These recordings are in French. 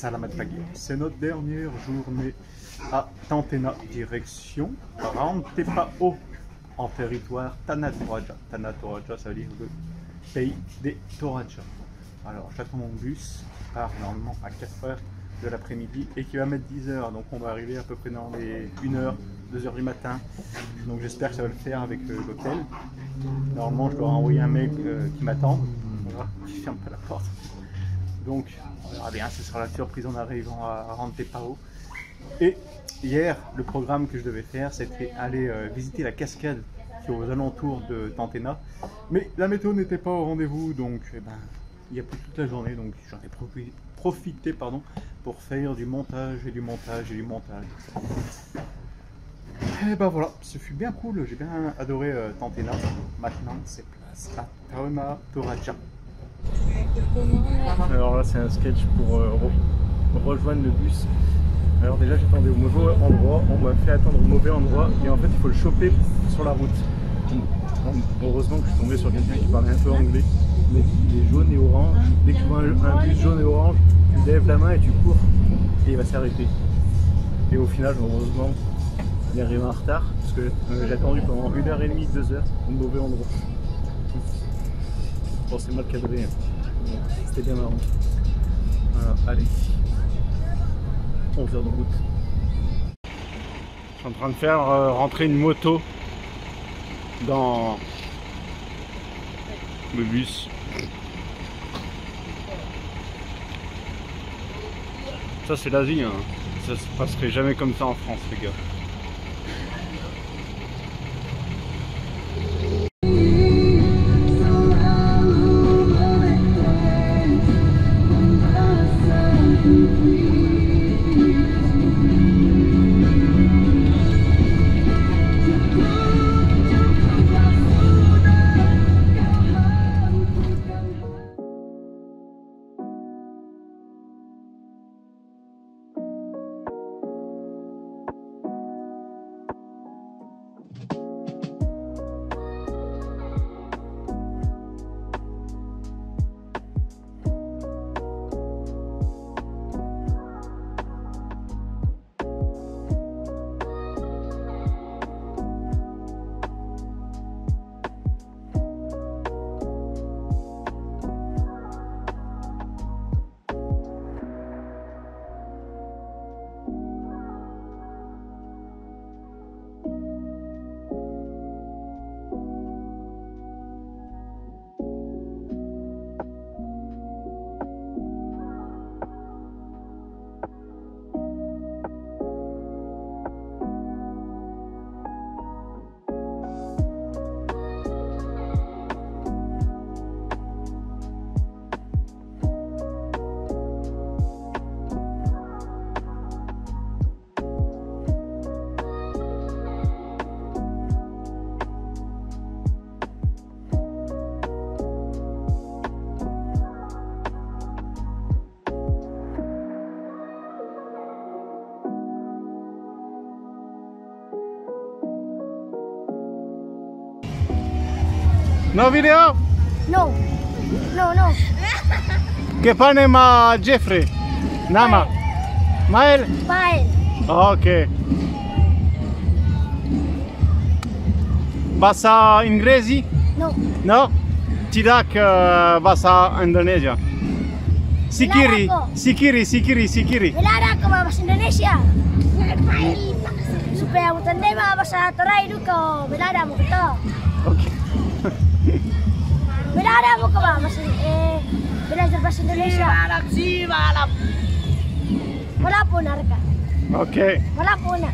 Salamat Pagi. C'est notre dernière journée à Tantena, direction Rantepao, en territoire Tanah Toraja. Tanah Toraja, ça veut dire le pays des Toraja. Alors j'attends mon bus qui part normalement à 4h de l'après-midi et qui va mettre 10h, donc on va arriver à peu près dans les 1h, 2h du matin. Donc j'espère que ça va le faire avec l'hôtel. Normalement je dois envoyer un mail qui m'attend, voilà, qui ferme pas la porte. Donc on verra bien, ce sera la surprise en arrivant à Rantepao. Et hier, le programme que je devais faire, c'était aller visiter la cascade qui est aux alentours de Tantena. Mais la météo n'était pas au rendez-vous, donc eh ben, il y a plus toute la journée, donc j'en ai profité pour faire du montage et du montage et du montage. Et ben voilà, ce fut bien cool, j'ai bien adoré Tantena. Maintenant, c'est place à Tanah Toraja. Alors là c'est un sketch pour rejoindre le bus. Alors déjà j'attendais au mauvais endroit, on m'a fait attendre au mauvais endroit et en fait il faut le choper sur la route. Heureusement que je suis tombé sur quelqu'un qui parlait un peu anglais. Il m'a dit il est jaune et orange, dès que tu vois un bus jaune et orange, tu lèves la main et tu cours et il va s'arrêter. Et au final heureusement il est arrivé en retard parce que j'ai attendu pendant 1h30, 2h au mauvais endroit. Bon c'est mal cadré, hein. C'était bien marrant. Voilà, allez, 11h de route. Je suis en train de faire rentrer une moto dans le bus. Ça c'est l'Asie, hein. Ça se passerait jamais comme ça en France les gars. No video? No. No, no. ¿Qué pane ma Jeffrey? Nama? Mael? Pael. Ok. Bahasa Inggris? No. No? Tidak bahasa Indonesia. Sikiri, sikiri, sikiri, sikiri. Melara ko bahasa Indonesia. Supaya mo tanda bahasa Toray ko, melara mo to. Okay. Melara mo ko ba belajar bahasa Indonesia? Malap. Wala po na reka. Okay. Wala po na.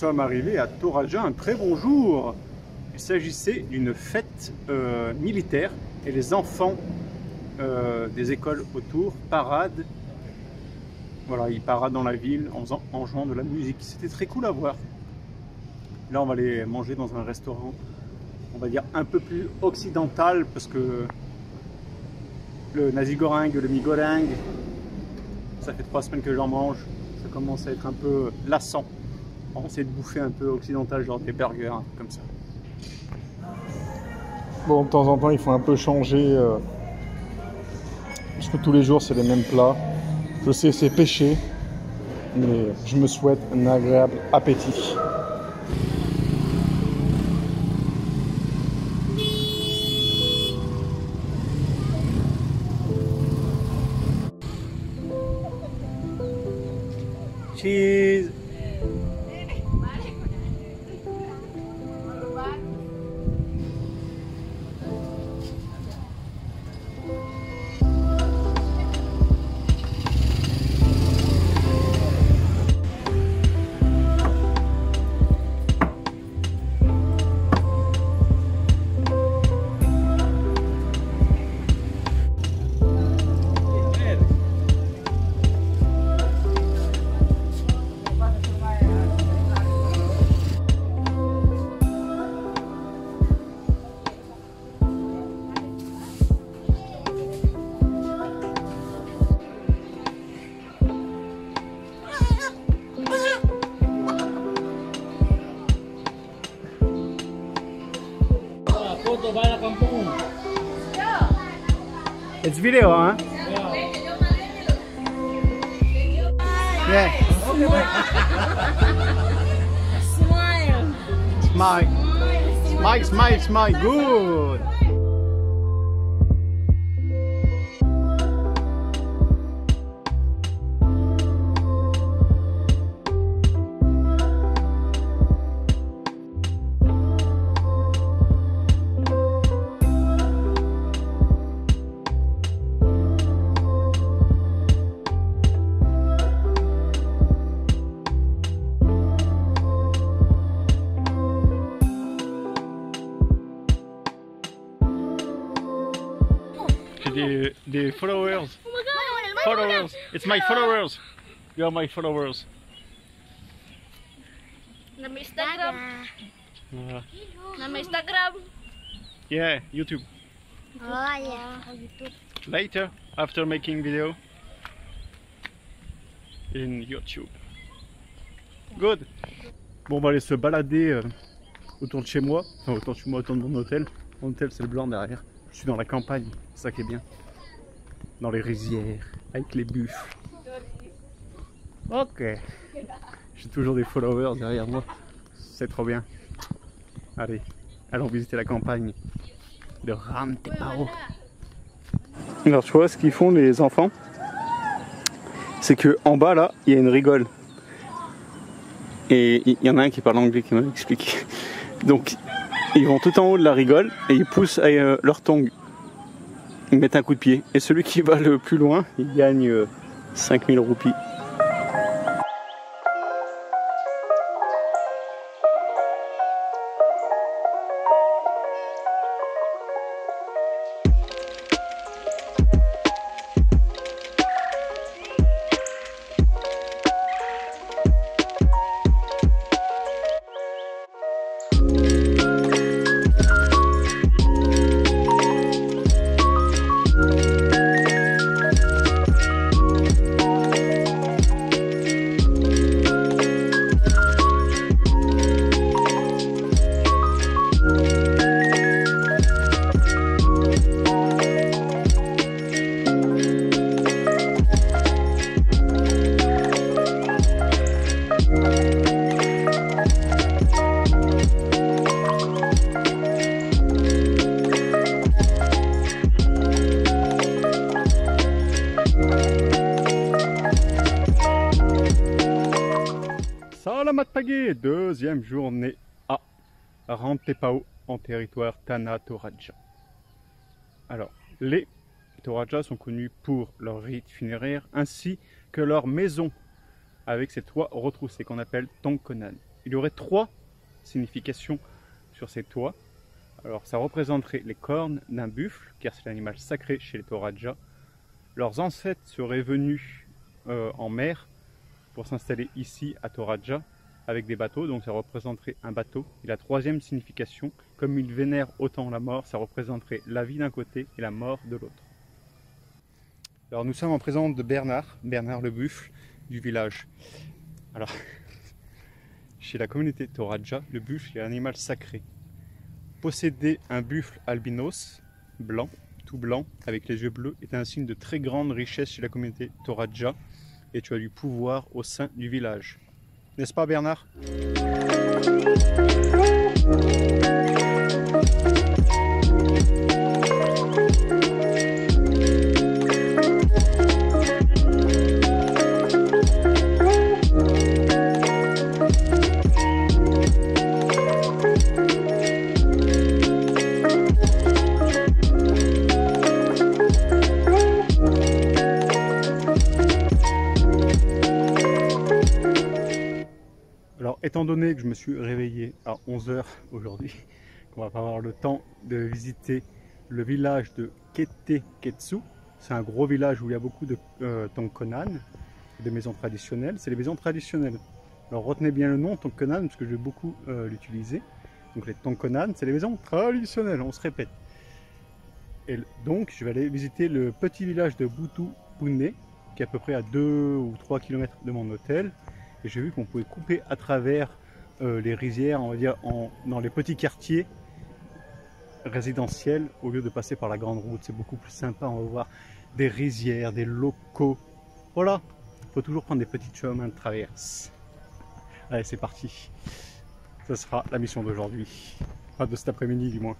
sommes arrivés à Toraja, un très bon jour. Il s'agissait d'une fête militaire et les enfants des écoles autour paradent. Voilà, ils paradent dans la ville en jouant de la musique. C'était très cool à voir. Là, on va aller manger dans un restaurant, on va dire un peu plus occidental, parce que le nasi goreng, le mi goreng, ça fait 3 semaines que j'en mange. Ça commence à être un peu lassant. On va essayer de bouffer un peu occidental, genre des burgers, comme ça. Bon, de temps en temps, il faut un peu changer. Parce que tous les jours, c'est les mêmes plats. Je sais, c'est péché. Mais je me souhaite un agréable appétit. Cheese. It's video, huh? Yeah. Smile. Smile. Smile, smile, smile. Good. The followers. Followers. It's my followers. You are my followers. Nama Instagram. Nama Instagram. Yeah, YouTube. Oh ya, YouTube. Later, after making video in YouTube. Good. Bon, on va aller se balader autour de chez moi. Enfin, autour de chez moi, autour de mon hôtel. Mon hôtel, c'est le blanc derrière. Je suis dans la campagne, c'est ça qui est bien. Dans les rizières, avec les buffles. Ok. J'ai toujours des followers derrière moi. C'est trop bien. Allez, allons visiter la campagne de Rantepao. Alors tu vois ce qu'ils font les enfants, c'est que en bas là, il y a une rigole. Et il y en a un qui parle anglais qui m'a expliqué. Donc ils vont tout en haut de la rigole et ils poussent leur tongue. Ils mettent un coup de pied. Et celui qui va le plus loin, il gagne 5000 roupies. Salamat pagi, deuxième journée à Rantepao en territoire Tanah Toraja. Alors, les Toraja sont connus pour leur rite funéraire ainsi que leur maison avec ses toits retroussés qu'on appelle tongkonan. il y aurait 3 significations sur ces toits. Alors ça représenterait les cornes d'un buffle, car c'est l'animal sacré chez les Toraja. Leurs ancêtres seraient venus en mer pour s'installer ici à Toraja avec des bateaux, donc ça représenterait un bateau. Et la 3e signification, comme ils vénèrent autant la mort, ça représenterait la vie d'un côté et la mort de l'autre. Alors nous sommes en présence de Bernard le buffle du village. Alors, chez la communauté Toraja, le buffle est un animal sacré. Posséder un buffle albinos, blanc, tout blanc, avec les yeux bleus, est un signe de très grande richesse chez la communauté Toraja, et tu as du pouvoir au sein du village. N'est-ce pas Bernard? Alors, étant donné que je me suis réveillé à 11 h aujourd'hui, qu'on va pas avoir le temps de visiter le village de Keteketsu. C'est un gros village où il y a beaucoup de Tongkonan, des maisons traditionnelles. C'est les maisons traditionnelles. Alors, retenez bien le nom Tongkonan parce que je vais beaucoup l'utiliser. Donc, les Tongkonan, c'est les maisons traditionnelles, on se répète. Et donc, je vais aller visiter le petit village de Butupune, qui est à peu près à 2 ou 3 km de mon hôtel. Et j'ai vu qu'on pouvait couper à travers les rizières, on va dire, dans les petits quartiers résidentiels, au lieu de passer par la grande route. C'est beaucoup plus sympa, on va voir des rizières, des locaux. Voilà, il faut toujours prendre des petits chemins de traverse. Allez, c'est parti. Ce sera la mission d'aujourd'hui. Enfin, de cet après-midi du moins.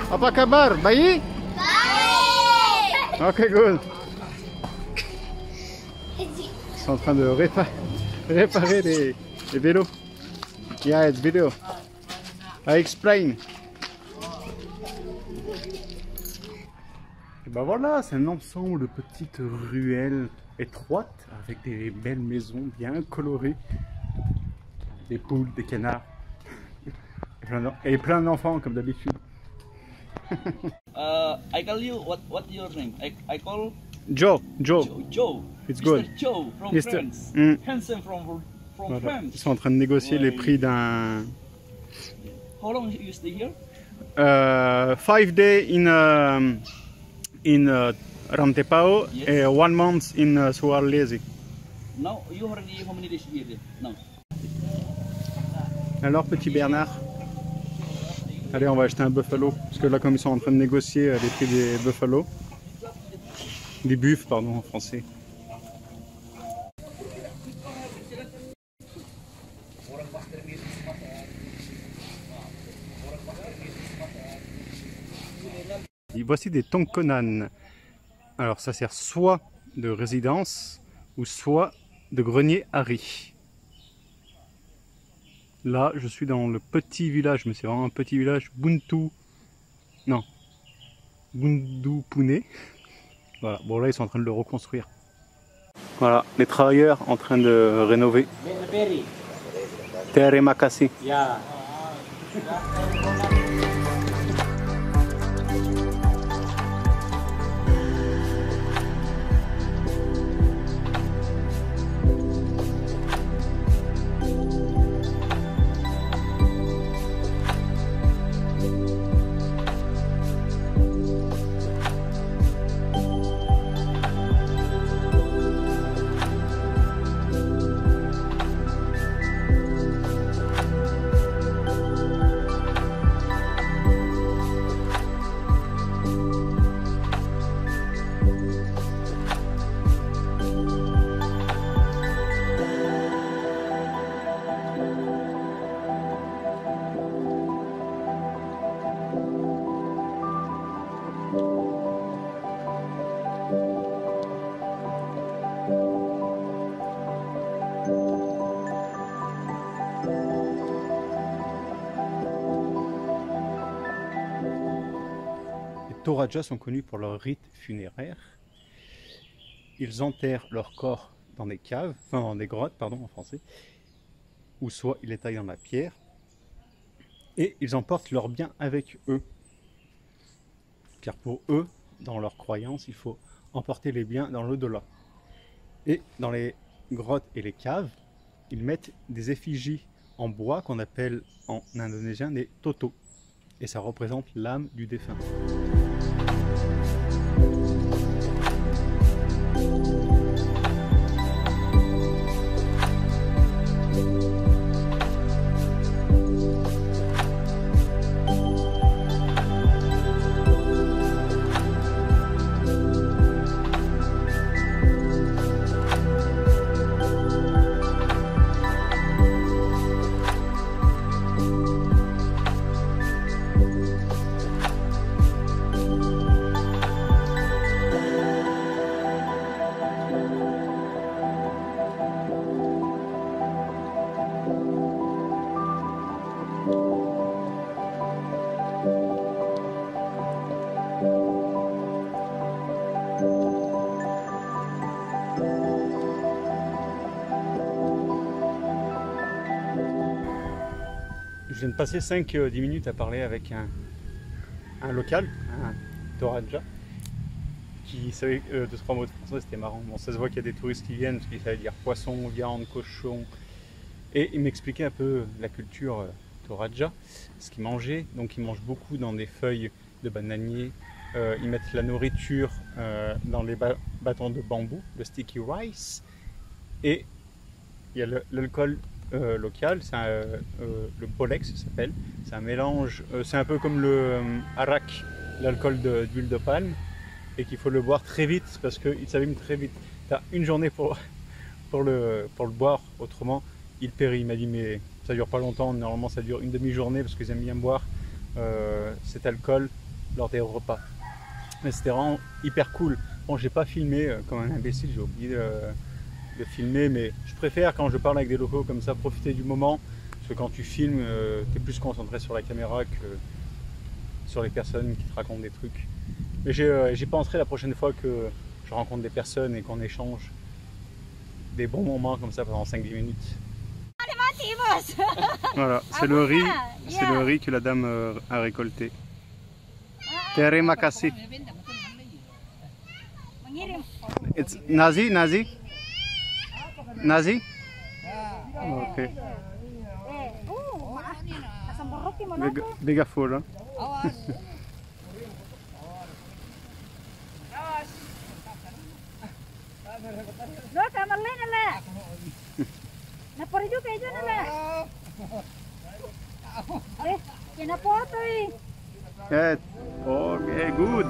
Apa kabar? Baik? Baik! Ok, good. Ils sont en train de réparer les vélos. Yeah, it's video. I explain. Et ben voilà, c'est un ensemble de petites ruelles étroites avec des belles maisons bien colorées. Des poules, des canards. Et plein d'enfants comme d'habitude. I call you what your name? I call Joe. Joe. It's Mr. good. Joe from Mr. France. Handsome from Voilà. France. Ils sont en train de négocier les prix d'un. How long you stay here? 5 days in Rantepao Yes. et 1 month in Sulawesi. Now you already how many days here? No. Alors petit Bernard, allez on va acheter un buffalo parce que là comme ils sont en train de négocier les prix des buffalo, des buffles pardon en français. Et voici des tongkonan. Alors ça sert soit de résidence ou soit de grenier à riz. Là je suis dans le petit village, mais c'est vraiment un petit village, Buntu. Non, Gundu Pune. Voilà, bon là ils sont en train de le reconstruire. Voilà, les travailleurs en train de rénover. Terima kasih. Toraja sont connus pour leur rite funéraire. Ils enterrent leur corps dans des caves, enfin dans des grottes, pardon, en français, ou soit ils les taillent dans la pierre, et ils emportent leurs biens avec eux. Car pour eux, dans leur croyance, il faut emporter les biens dans l'au-delà. Et dans les grottes et les caves, ils mettent des effigies en bois qu'on appelle en indonésien des toto. Et ça représente l'âme du défunt. Je viens de passer 5-10 minutes à parler avec un local, un Toraja, qui savait 2-3 mots de français, c'était marrant. Bon, ça se voit qu'il y a des touristes qui viennent, parce qu'il savait dire poisson, viande, cochon. Et il m'expliquait un peu la culture Toraja, ce qu'ils mangeaient. Donc ils mangent beaucoup dans des feuilles de bananier. Ils mettent la nourriture dans les bâtons de bambou, le sticky rice. Et il y a l'alcool local, c'est le Bolex ça s'appelle. C'est un mélange, c'est un peu comme le arak, l'alcool d'huile de palme, et qu'il faut le boire très vite parce qu'il s'abîme très vite. Tu as une journée pour le boire, autrement il périt. Il m'a dit mais ça dure pas longtemps, normalement ça dure une demi-journée parce qu'ils aiment bien boire cet alcool lors des repas. Mais c'était vraiment hyper cool. Bon, j'ai pas filmé comme un imbécile, j'ai oublié de filmer, mais je préfère quand je parle avec des locaux comme ça, profiter du moment, parce que quand tu filmes, tu es plus concentré sur la caméra que sur les personnes qui te racontent des trucs. Mais j'y penserai la prochaine fois que je rencontre des personnes et qu'on échange des bons moments comme ça pendant 5-10 minutes. Voilà, c'est le riz que la dame a récolté. Terima kasih. It's Nazi? Nazi? Okay. Be careful, huh? Loh, kamar lain lah. Napor juga itu lah. Kenapa tuh? Okay, good.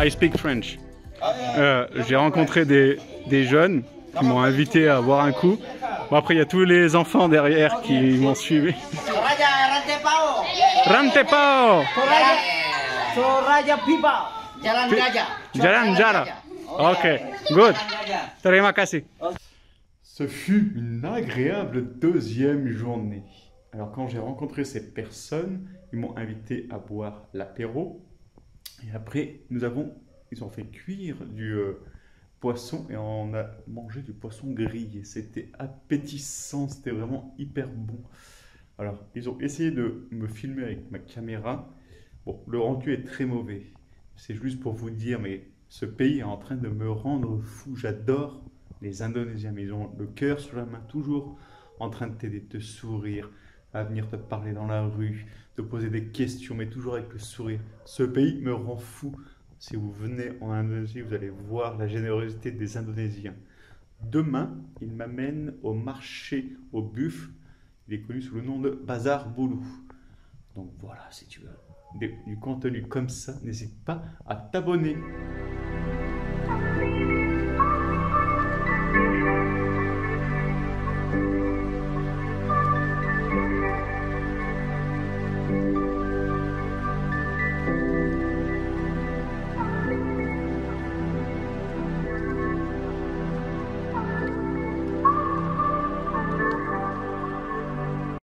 I speak French. J'ai rencontré des jeunes qui m'ont invité à boire un coup. Bon, après, il y a tous les enfants derrière qui m'ont suivi. Rantepao! Jalan Jara. Ok, good. Terima kasih. Ce fut une agréable deuxième journée. Alors quand j'ai rencontré ces personnes, ils m'ont invité à boire l'apéro. Et après, ils ont fait cuire du poisson et on a mangé du poisson grillé. C'était appétissant, c'était vraiment hyper bon. Alors, ils ont essayé de me filmer avec ma caméra. Bon, le rendu est très mauvais. C'est juste pour vous dire, mais ce pays est en train de me rendre fou. J'adore les Indonésiens, mais ils ont le cœur sur la main, toujours en train de t'aider, de te sourire, à venir te parler dans la rue, te poser des questions, mais toujours avec le sourire. Ce pays me rend fou. Si vous venez en Indonésie, vous allez voir la générosité des Indonésiens. Demain, ils m'amènent au marché au buffle. Il est connu sous le nom de Bazar Bulu. Donc voilà, si tu veux du contenu comme ça, n'hésite pas à t'abonner.